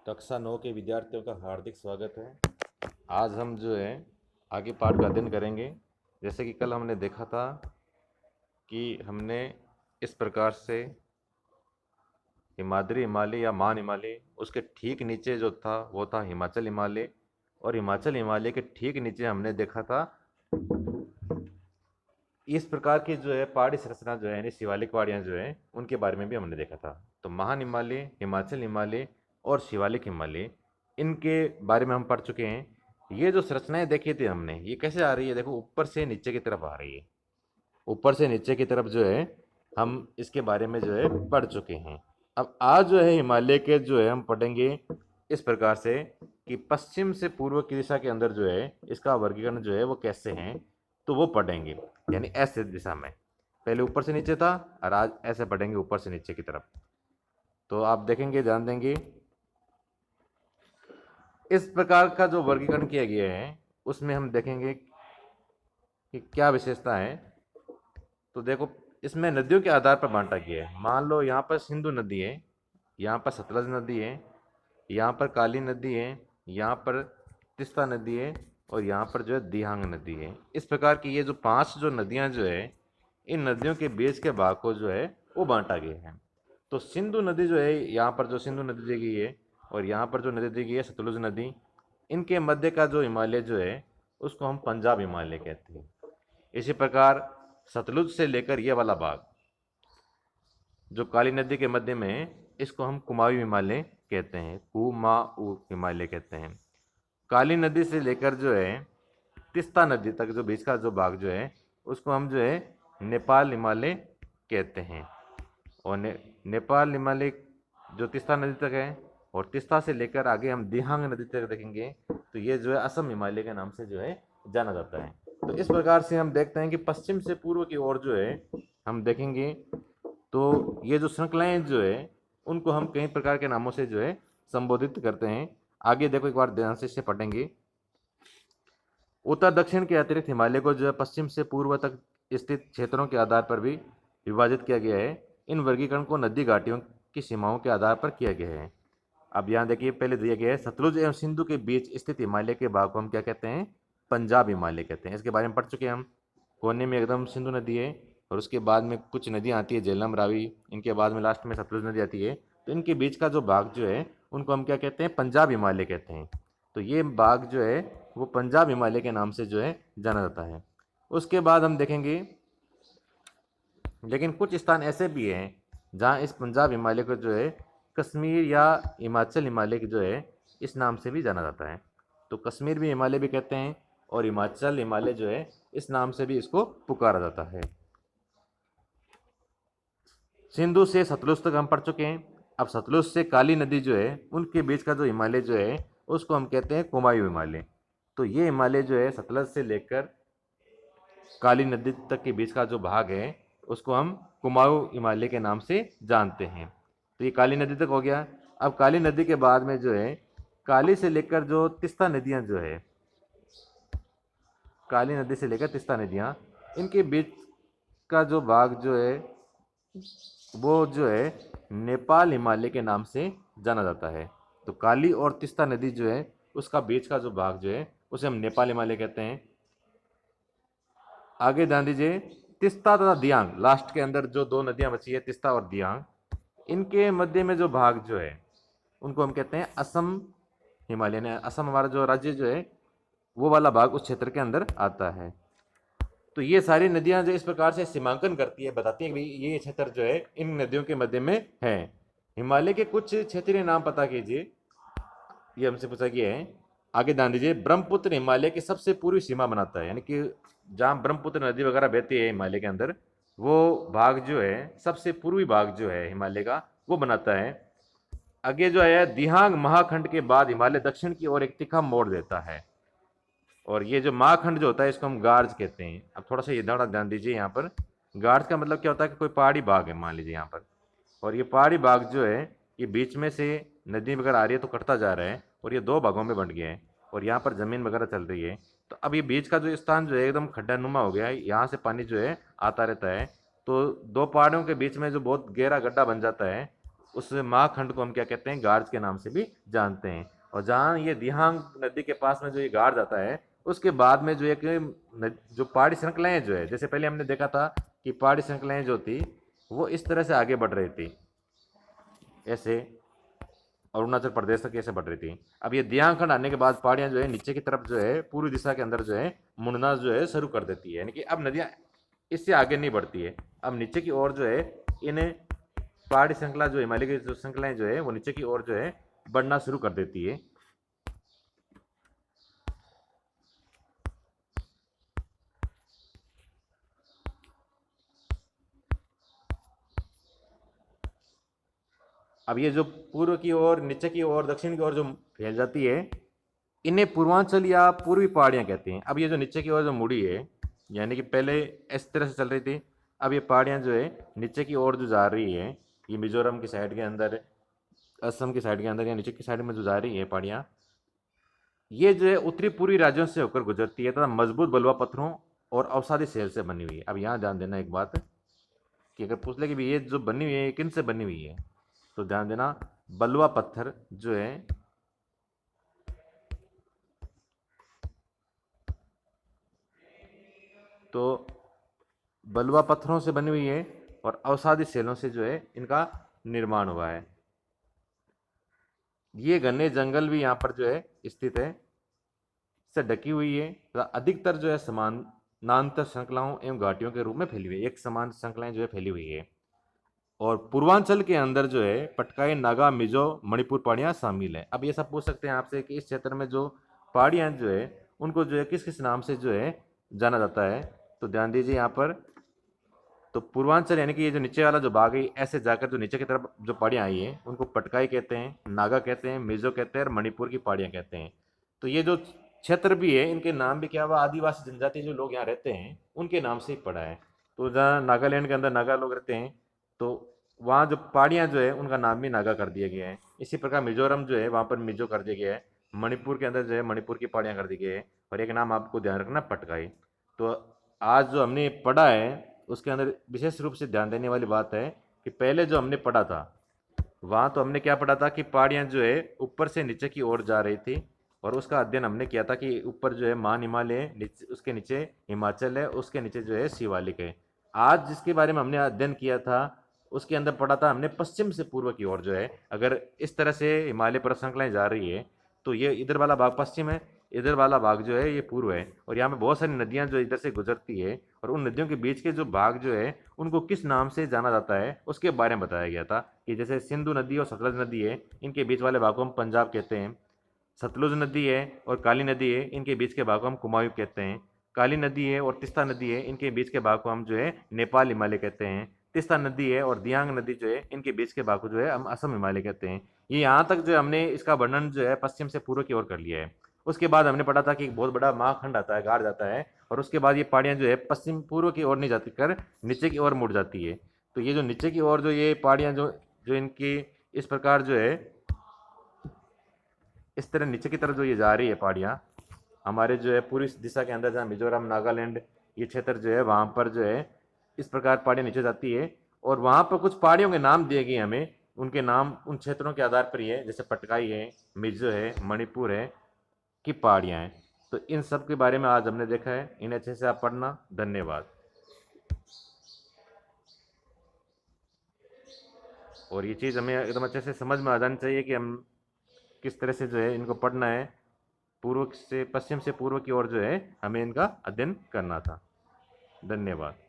कक्षा 9 के विद्यार्थियों का हार्दिक स्वागत है। आज हम जो है आगे पाठ का अध्ययन करेंगे। जैसे कि कल हमने देखा था कि हमने इस प्रकार से हिमाद्री हिमालय या मान हिमालय, उसके ठीक नीचे जो था वो था हिमाचल हिमालय, और हिमाचल हिमालय के ठीक नीचे हमने देखा था इस प्रकार की जो है पहाड़ी संरचना जो है यानी शिवालिक पहाड़ियाँ जो है उनके बारे में भी हमने देखा था। तो महान हिमालय, हिमाचल हिमालय और शिवालिक हिमालय, इनके बारे में हम पढ़ चुके हैं। ये जो संरचनाएं देखी थी हमने, ये कैसे आ रही है, देखो ऊपर से नीचे की तरफ आ रही है। ऊपर से नीचे की तरफ जो है हम इसके बारे में जो है पढ़ चुके हैं। अब आज जो है हिमालय के जो है हम पढ़ेंगे इस प्रकार से कि पश्चिम से पूर्व की दिशा के अंदर जो है इसका वर्गीकरण जो है वो कैसे हैं, तो वो पढ़ेंगे। यानी ऐसे दिशा में, पहले ऊपर से नीचे था और आज ऐसे पढ़ेंगे ऊपर से नीचे की तरफ। तो आप देखेंगे, ध्यान देंगे, इस प्रकार का जो वर्गीकरण किया गया है उसमें हम देखेंगे कि क्या विशेषता है। तो देखो, इसमें नदियों के आधार पर बांटा गया है। मान लो यहाँ पर सिंधु नदी है, यहाँ पर सतलज नदी है, यहाँ पर काली नदी है, यहाँ पर तिस्ता नदी है, और यहाँ पर जो है दिहांग नदी है। इस प्रकार की ये जो 5 जो नदियाँ जो है, इन नदियों के बीच के भाग को जो है वो बांटा गया है। तो सिंधु नदी जो है, यहाँ पर जो सिंधु नदी दी गई है और यहाँ पर जो नदी दी गई है सतलुज नदी, इनके मध्य का जो हिमालय जो है उसको हम पंजाब हिमालय कहते हैं। इसी प्रकार सतलुज से लेकर ये वाला भाग जो काली नदी के मध्य में है, इसको हम कुमाऊं हिमालय कहते हैं, कुमाऊं हिमालय कहते हैं। काली नदी से लेकर जो है तिस्ता नदी तक जो बीच का जो भाग जो है उसको हम जो है नेपाल हिमालय कहते हैं। और नेपाल हिमालय जो तिस्ता नदी तक है, और तिस्ता से लेकर आगे हम दिहांग नदी तक देखेंगे तो ये जो है असम हिमालय के नाम से जो है जाना जाता है। तो इस प्रकार से हम देखते हैं कि पश्चिम से पूर्व की ओर जो है हम देखेंगे तो ये जो श्रृंखलाएं जो है उनको हम कई प्रकार के नामों से जो है संबोधित करते हैं। आगे देखो, एक बार ध्यान से इसे पढ़ेंगे। उत्तर दक्षिण के अतिरिक्त हिमालय को जो है पश्चिम से पूर्व तक स्थित क्षेत्रों के आधार पर भी विभाजित किया गया है। इन वर्गीकरण को नदी घाटियों की सीमाओं के आधार पर किया गया है। अब यहाँ देखिए, पहले दिया गया है सतलुज एवं सिंधु के बीच स्थित हिमालय के भाग को हम क्या कहते हैं, पंजाब हिमालय कहते हैं। इसके बारे में पढ़ चुके हैं हम। कोने में एकदम सिंधु नदी है, और उसके बाद में कुछ नदियाँ आती है, झेलम, रावी, इनके बाद में लास्ट में सतलुज नदी आती है। तो इनके बीच का जो भाग जो है उनको हम क्या कहते हैं, पंजाब हिमालय कहते हैं। तो ये भाग जो है वो पंजाब हिमालय के नाम से जो है जाना जाता है। उसके बाद हम देखेंगे, लेकिन कुछ स्थान ऐसे भी हैं जहाँ इस पंजाब हिमालय को जो है कश्मीर या हिमाचल हिमालय की जो है इस नाम से भी जाना जाता है। तो कश्मीर भी हिमालय भी कहते हैं, और हिमाचल हिमालय जो है इस नाम से भी इसको पुकारा जाता है। सिंधु से सतलुज तक हम पढ़ चुके हैं। अब सतलुज से काली नदी जो है उनके बीच का जो हिमालय जो है उसको हम कहते हैं कुमायूं हिमालय। तो ये हिमालय जो है सतलज से लेकर काली नदी तक के बीच का जो भाग है उसको हम कुमाऊं हिमालय के नाम से जानते हैं। तो ये काली नदी तक हो गया। अब काली नदी के बाद में जो है काली से लेकर जो तिस्ता नदियां जो है, काली नदी से लेकर तिस्ता नदियां, इनके बीच का जो भाग जो है वो जो है नेपाल हिमालय के नाम से जाना जाता है। तो काली और तिस्ता नदी जो है उसका बीच का जो भाग जो है उसे हम नेपाल हिमालय कहते हैं। आगे ध्यान दीजिए, तिस्ता तथा दियांग, लास्ट के अंदर जो 2 नदियां बची है तिस्ता और दियांग, इनके मध्य में जो भाग जो है उनको हम कहते हैं असम हिमालय ने। असम हमारा जो राज्य जो है वो वाला भाग उस क्षेत्र के अंदर आता है। तो ये सारी नदियां जो इस प्रकार से सीमांकन करती है, बताती है कि ये क्षेत्र जो है इन नदियों के मध्य में है। हिमालय के कुछ क्षेत्रीय नाम पता कीजिए, ये हमसे पूछा गया है। आगे ध्यान दीजिए, ब्रह्मपुत्र हिमालय की सबसे पूर्वी सीमा बनाता है, यानी कि जहाँ ब्रह्मपुत्र नदी वगैरह बहती है हिमालय के अंदर, वो भाग जो है सबसे पूर्वी भाग जो है हिमालय का वो बनाता है। आगे जो है दिहांग महाखंड के बाद हिमालय दक्षिण की ओर एक तिखा मोड़ देता है, और ये जो महाखंड जो होता है इसको हम गार्ज कहते हैं। अब थोड़ा सा ये ध्यान दीजिए, यहाँ पर गार्ज का मतलब क्या होता है कि कोई पहाड़ी भाग है मान लीजिए यहाँ पर, और ये पहाड़ी भाग जो है ये बीच में से नदी वगैरह आ रही है तो कटता जा रहा है, और ये 2 भागों में बंट गया है, और यहाँ पर ज़मीन वगैरह चल रही है। तो अब ये बीच का जो स्थान जो है एकदम खड्डानुमा हो गया है, यहाँ से पानी जो है आता रहता है। तो 2 पहाड़ों के बीच में जो बहुत गहरा गड्ढा बन जाता है, उस महाखंड को हम क्या कहते हैं, गार्ज के नाम से भी जानते हैं। और जहाँ ये दिहांग नदी के पास में जो ये गार्ज आता है, उसके बाद में जो एक जो पहाड़ी श्रृंखलाएं जो है, जैसे पहले हमने देखा था कि पहाड़ी श्रृंखलाएं जो थी वो इस तरह से आगे बढ़ रही थी, ऐसे अरुणाचल प्रदेश तक ऐसे बढ़ रही थी। अब ये दियांग खंड आने के बाद पहाड़ियां जो है नीचे की तरफ जो है पूर्वी दिशा के अंदर जो है मुड़ना जो है शुरू कर देती है, यानी कि अब नदियां इससे आगे नहीं बढ़ती है, अब नीचे की ओर जो है इन पहाड़ी श्रृंखला जो हिमालय की जो श्रृंखलाएं जो है वो नीचे की ओर जो है बढ़ना शुरू कर देती है। अब ये जो पूर्व की ओर, नीचे की ओर, दक्षिण की ओर जो फैल जाती है, इन्हें पूर्वांचल या पूर्वी पहाड़ियां कहते हैं। अब ये जो नीचे की ओर जो मुड़ी है, यानी कि पहले इस तरह से चल रही थी, अब ये पहाड़ियां जो है नीचे की ओर जो जा रही है, ये मिजोरम की साइड के अंदर, असम की साइड के अंदर या नीचे की साइड में जो जा रही है पहाड़ियां, ये जो है उत्तरी पूर्वी राज्यों से होकर गुजरती है तथा मजबूत बलुआ पत्थरों और अवसादी सेल से बनी हुई है। अब यहाँ ध्यान देना एक बात कि अगर पूछ ले कि भी ये जो बनी हुई है ये किन से बनी हुई है, तो ध्यान देना बलुआ पत्थर जो है तो बलुआ पत्थरों से बनी हुई है और अवसादी सेलों से जो है इनका निर्माण हुआ है। ये घने जंगल भी यहाँ पर जो है स्थित है, से ढकी हुई है तथा अधिकतर जो है समानांतर श्रृंखलाओं एवं घाटियों के रूप में फैली हुई है, एक समान श्रृंखलाएं जो है फैली हुई है। और पूर्वांचल के अंदर जो है पटकाई, नागा, मिजो, मणिपुर पहाड़ियाँ शामिल है। अब ये सब पूछ सकते हैं आपसे कि इस क्षेत्र में जो पहाड़ियाँ जो है उनको जो है किस किस नाम से जो है जाना जाता है, तो ध्यान दीजिए यहाँ पर। तो पूर्वांचल यानी कि ये जो नीचे वाला जो भाग है, ऐसे जाकर जो नीचे की तरफ जो पहाड़ियाँ आई हैं उनको पटकाई कहते हैं, नागा कहते हैं, मिजो कहते हैं और मणिपुर की पहाड़ियाँ कहते हैं। तो ये जो क्षेत्र भी है इनके नाम भी क्या हुआ, आदिवासी जनजाति जो लोग यहाँ रहते हैं उनके नाम से ही पड़ा है। तो जहाँ नागालैंड के अंदर नागा लोग रहते हैं, तो वहाँ जो पहाड़ियाँ जो है उनका नाम भी नागा कर दिया गया है। इसी प्रकार मिजोरम जो है वहाँ पर मिजो कर दिया गया है, मणिपुर के अंदर जो है मणिपुर की पहाड़ियाँ कर दी गई है, और एक नाम आपको ध्यान रखना पटकाई। तो आज जो हमने पढ़ा है उसके अंदर विशेष रूप से ध्यान देने वाली बात है कि पहले जो हमने पढ़ा था वहाँ तो हमने क्या पढ़ा था कि पहाड़ियाँ जो है ऊपर से नीचे की ओर जा रही थी, और उसका अध्ययन हमने किया था कि ऊपर जो है मान हिमालय, नीचे उसके नीचे हिमाचल है, उसके नीचे जो है शिवालिक है। आज जिसके बारे में हमने अध्ययन किया था उसके अंदर पढ़ा था हमने पश्चिम से पूर्व की ओर जो है, अगर इस तरह से हिमालय पर्वत श्रृंखलाएं जा रही है तो ये इधर वाला भाग पश्चिम है, इधर वाला भाग जो है ये पूर्व है, और यहाँ पे बहुत सारी नदियाँ जो इधर से गुजरती है, और उन नदियों के बीच के जो भाग जो है उनको किस नाम से जाना जाता है उसके बारे में बताया गया था। कि जैसे सिंधु नदी और सतलज नदी है, इनके बीच वाले भाग को हम पंजाब कहते हैं। सतलुज नदी है और काली नदी है, इनके बीच के भाग को हम कुमायूं कहते हैं। काली नदी है और तिस्ता नदी है, इनके बीच के भाग को हम जो है नेपाल हिमालय कहते हैं। तिस्ता नदी है और दियांग नदी जो है इनके बीच के भाग को जो है हम असम हिमालय कहते हैं। ये यहाँ तक जो है हमने इसका वर्णन जो है पश्चिम से पूर्व की ओर कर लिया है। उसके बाद हमने पढ़ा था कि एक बहुत बड़ा महाखंड आता है, गाड़ जाता है, और उसके बाद ये पहाड़ियाँ जो है पश्चिम पूर्व की ओर नहीं जाती कर नीचे की ओर मुड़ जाती है। तो ये जो नीचे की ओर जो ये पहाड़ियाँ जो जो इनकी इस प्रकार जो है इस तरह नीचे की तरफ जो ये जा रही है पहाड़ियाँ, हमारे जो है पूरी दिशा के अंदर जहाँ मिजोरम, नागालैंड ये क्षेत्र जो है वहाँ पर जो है इस प्रकार पहाड़ियाँ नीचे जाती है, और वहाँ पर कुछ पहाड़ियों के नाम दिए गए हमें, उनके नाम उन क्षेत्रों के आधार पर ही है, जैसे पटकाई है, मिजो है, मणिपुर है की पहाड़ियाँ हैं। तो इन सब के बारे में आज हमने देखा है, इन्हें अच्छे से आप पढ़ना। धन्यवाद। और ये चीज़ हमें एकदम अच्छे से समझ में आ जानी चाहिए कि हम किस तरह से जो है इनको पढ़ना है, पूर्व से पश्चिम से पूर्व की ओर जो है हमें इनका अध्ययन करना था। धन्यवाद।